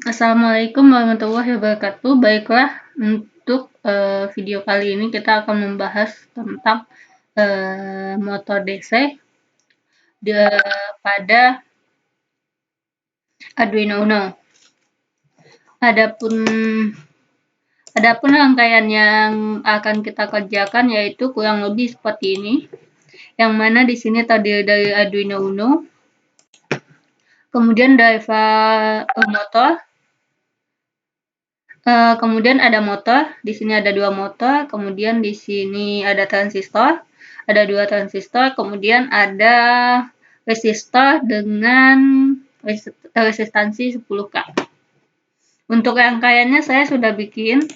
Assalamualaikum warahmatullahi wabarakatuh. Baiklah, untuk video kali ini kita akan membahas tentang motor DC pada Arduino Uno. Adapun rangkaian yang akan kita kerjakan yaitu kurang lebih seperti ini, yang mana di sini terdiri dari Arduino Uno, kemudian driver motor. Kemudian ada motor, di sini ada 2 motor, kemudian di sini ada transistor, ada 2 transistor, kemudian ada resistor dengan resistansi 10K. Untuk rangkaiannya saya sudah bikin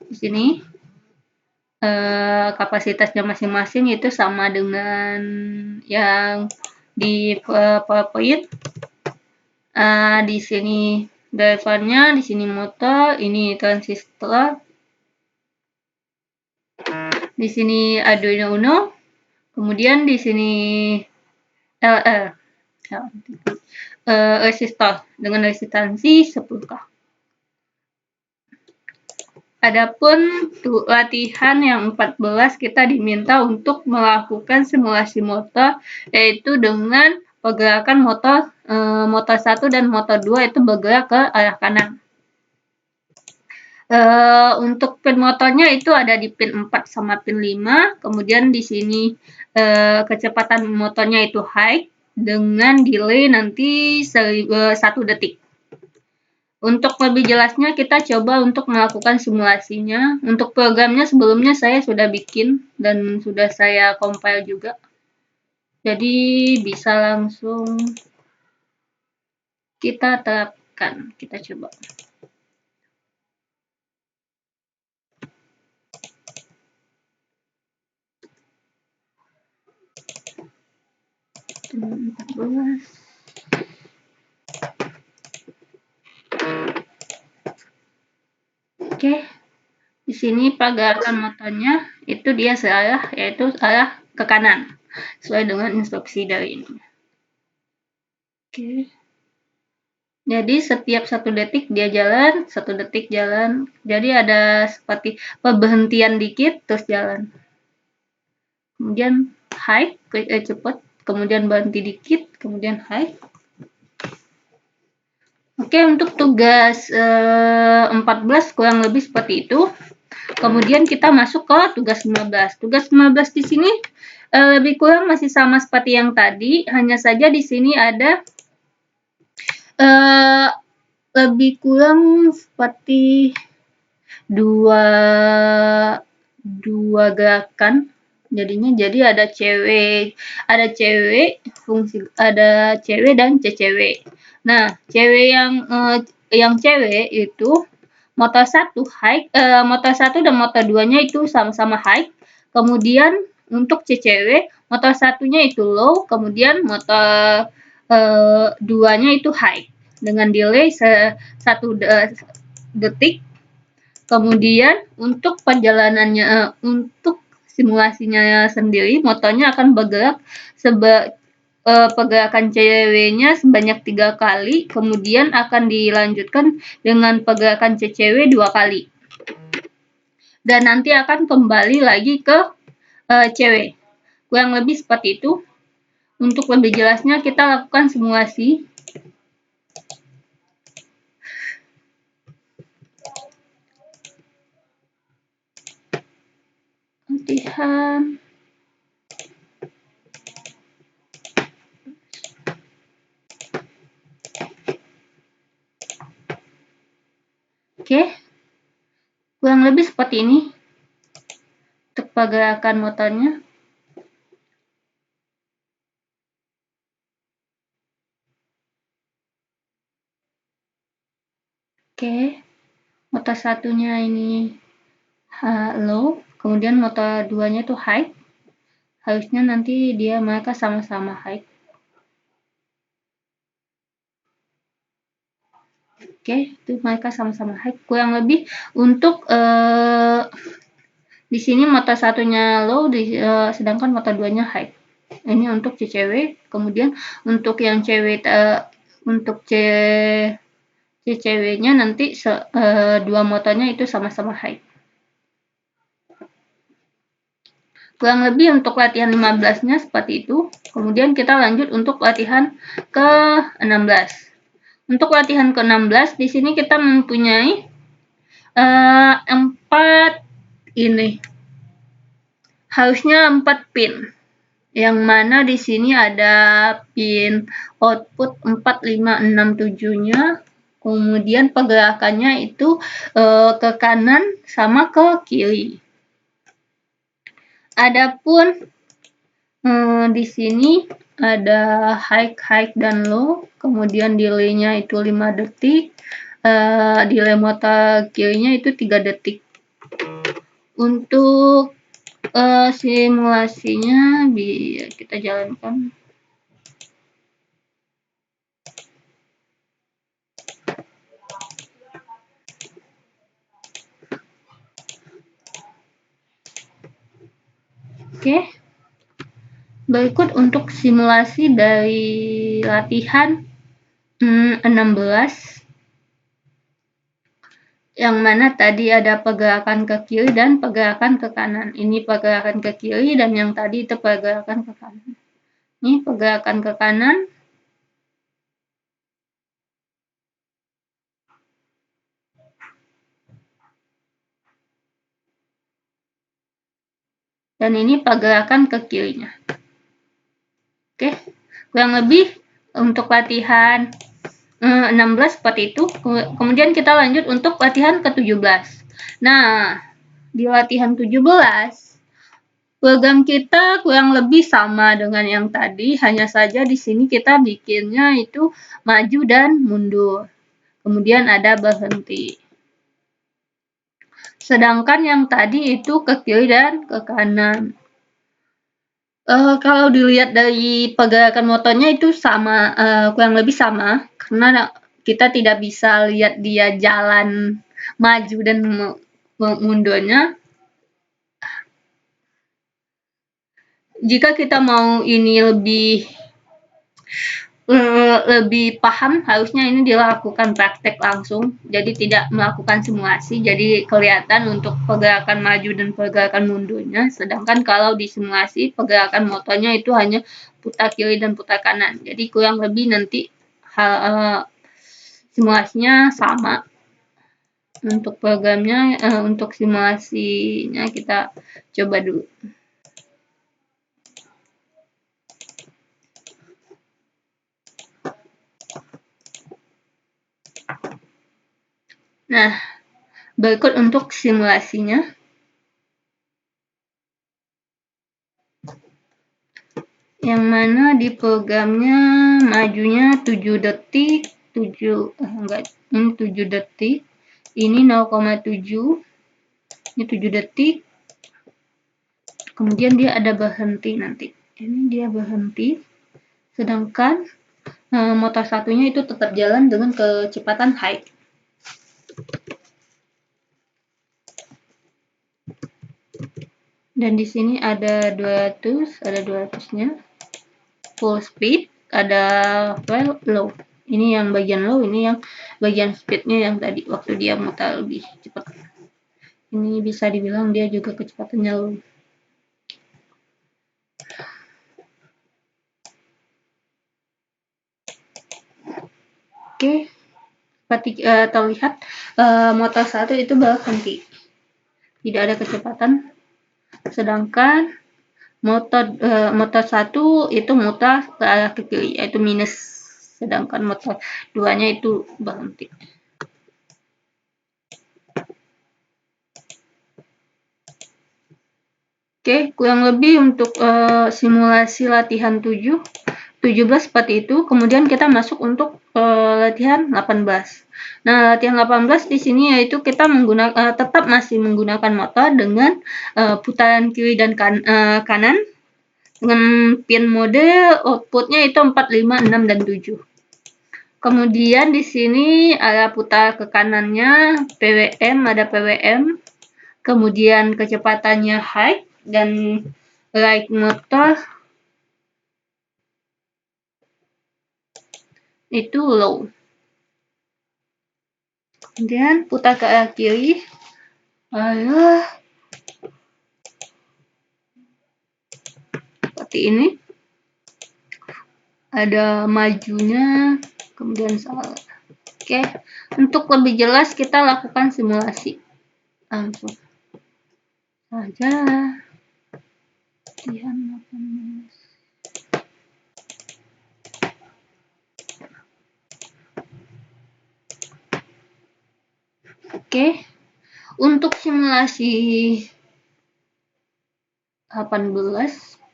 di sini. Kapasitasnya masing-masing itu sama dengan yang di PowerPoint. Di sini drivernya, di sini motor, ini transistor, di sini Arduino Uno, kemudian di sini resistor dengan resistansi 10K. Adapun latihan yang 14 kita diminta untuk melakukan simulasi motor, yaitu dengan pergerakan motor 1 dan motor 2 itu bergerak ke arah kanan. Untuk pin motornya itu ada di pin 4 sama pin 5, kemudian di sini kecepatan motornya itu high dengan delay nanti 1 detik. Untuk lebih jelasnya kita coba untuk melakukan simulasinya. Untuk programnya sebelumnya saya sudah bikin dan sudah saya compile juga. Jadi bisa langsung kita terapkan. Kita coba. Oke, di sini pergerakan motornya itu dia searah, yaitu arah ke kanan, sesuai dengan instruksi dari ini. Oke. Jadi setiap 1 detik dia jalan, 1 detik jalan. Jadi ada seperti perberhentian dikit terus jalan. Kemudian high, cepat, kemudian berhenti dikit, kemudian high. Oke, untuk tugas 14 kurang lebih seperti itu. Kemudian kita masuk ke tugas 15. Tugas 15 di sini lebih kurang masih sama seperti yang tadi, hanya saja di sini ada lebih kurang seperti dua gerakan. Jadinya ada cewek dan cewek. Nah, yang cewek itu motor 1 high, motor 1 dan motor 2-nya itu sama-sama high. Kemudian untuk cewek, motor 1-nya itu low, kemudian motor 2-nya itu high dengan delay 1 detik. Kemudian untuk perjalanannya, untuk simulasinya sendiri, motornya akan bergerak pergerakan ceweknya sebanyak 3 kali, kemudian akan dilanjutkan dengan pergerakan cewek 2 kali. Dan nanti akan kembali lagi ke cewek. Kurang lebih seperti itu. Untuk lebih jelasnya kita lakukan simulasi. Latihan. Oke, kurang lebih seperti ini untuk pergerakan motornya. Oke, motor 1-nya ini low, kemudian motor 2-nya itu high. Harusnya nanti mereka sama-sama high. Oke, itu mereka sama-sama high. Kurang lebih untuk di sini motor 1-nya low, sedangkan motor 2-nya high. Ini untuk cewek. Kemudian untuk yang cewek, untuk CCW-nya nanti dua motornya itu sama-sama high. Kurang lebih untuk latihan 15-nya seperti itu. Kemudian kita lanjut untuk latihan ke-16. Untuk latihan ke-16 di sini kita mempunyai 4 ini. Harusnya 4 pin. Yang mana di sini ada pin output 4, 5, 6, 7-nya. Kemudian pergerakannya itu ke kanan sama ke kiri. Adapun di sini ada high dan low, kemudian delay-nya itu 5 detik, delay motor kirinya itu 3 detik. Untuk simulasinya biar kita jalankan. Oke. Berikut untuk simulasi dari latihan 16. Yang mana tadi ada pergerakan ke kiri dan pergerakan ke kanan. Ini pergerakan ke kiri dan yang tadi itu pergerakan ke kanan. Ini pergerakan ke kanan. Dan ini pergerakan ke kirinya. Oke, kurang lebih untuk latihan 16 seperti itu. Kemudian kita lanjut untuk latihan ke-17. Nah, di latihan 17 program kita kurang lebih sama dengan yang tadi, hanya saja di sini kita bikinnya itu maju dan mundur. Kemudian ada berhenti. Sedangkan yang tadi itu ke kiri dan ke kanan. Kalau dilihat dari pergerakan motornya itu sama, kurang lebih sama, karena kita tidak bisa lihat dia jalan maju dan mundurnya. Jika kita mau ini lebih paham, harusnya ini dilakukan praktek langsung, jadi tidak melakukan simulasi, jadi kelihatan untuk pergerakan maju dan pergerakan mundurnya, sedangkan kalau di simulasi pergerakan motornya itu hanya putar kiri dan putar kanan, jadi kurang lebih nanti simulasinya sama. Untuk programnya, untuk simulasinya kita coba dulu. Nah, berikut untuk simulasinya. Yang mana di programnya majunya 7 detik, 7 detik. Ini 0,7. Ini 7 detik. Kemudian dia ada berhenti nanti. Ini dia berhenti. Sedangkan motor satunya itu tetap jalan dengan kecepatan high. Dan di sini ada 200-nya. Full speed, ada low. Ini yang bagian low, ini yang bagian speednya yang tadi waktu dia muter lebih cepat. Ini bisa dibilang dia juga kecepatannya low. Oke, seperti terlihat motor satu itu berhenti, tidak ada kecepatan. Sedangkan motor satu itu muter ke arah ke kiri, yaitu minus. Sedangkan motor 2-nya itu berhenti. Oke, kurang lebih untuk simulasi latihan 17 seperti itu. Kemudian kita masuk untuk latihan 18. Nah, latihan 18 di sini yaitu kita tetap masih menggunakan motor dengan putaran kiri dan kanan dengan pin mode outputnya itu 4, 5, 6, dan 7. Kemudian di sini ada putar ke kanannya PWM, ada PWM. Kemudian kecepatannya high dan ride motor itu low. Kemudian putar ke arah kiri. Lalu seperti ini. Ada majunya, kemudian salah. Oke, untuk lebih jelas kita lakukan simulasi. Langsung saja. Latihan 18. Oke, untuk simulasi 18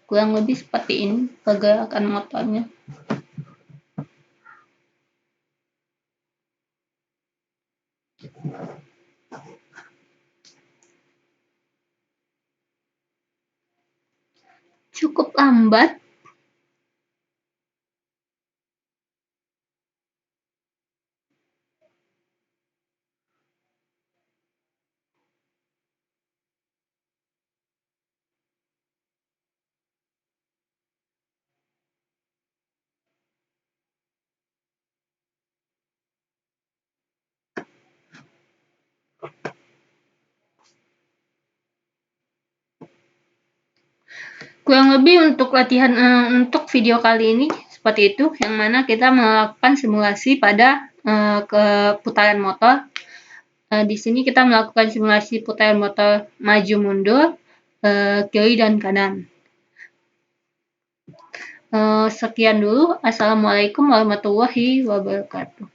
kurang lebih seperti ini pergerakan motornya. Cukup lambat. Kurang lebih untuk latihan untuk video kali ini seperti itu, yang mana kita melakukan simulasi pada keputaran motor. Di sini kita melakukan simulasi putaran motor maju mundur, kiri dan kanan. Sekian dulu. Assalamualaikum warahmatullahi wabarakatuh.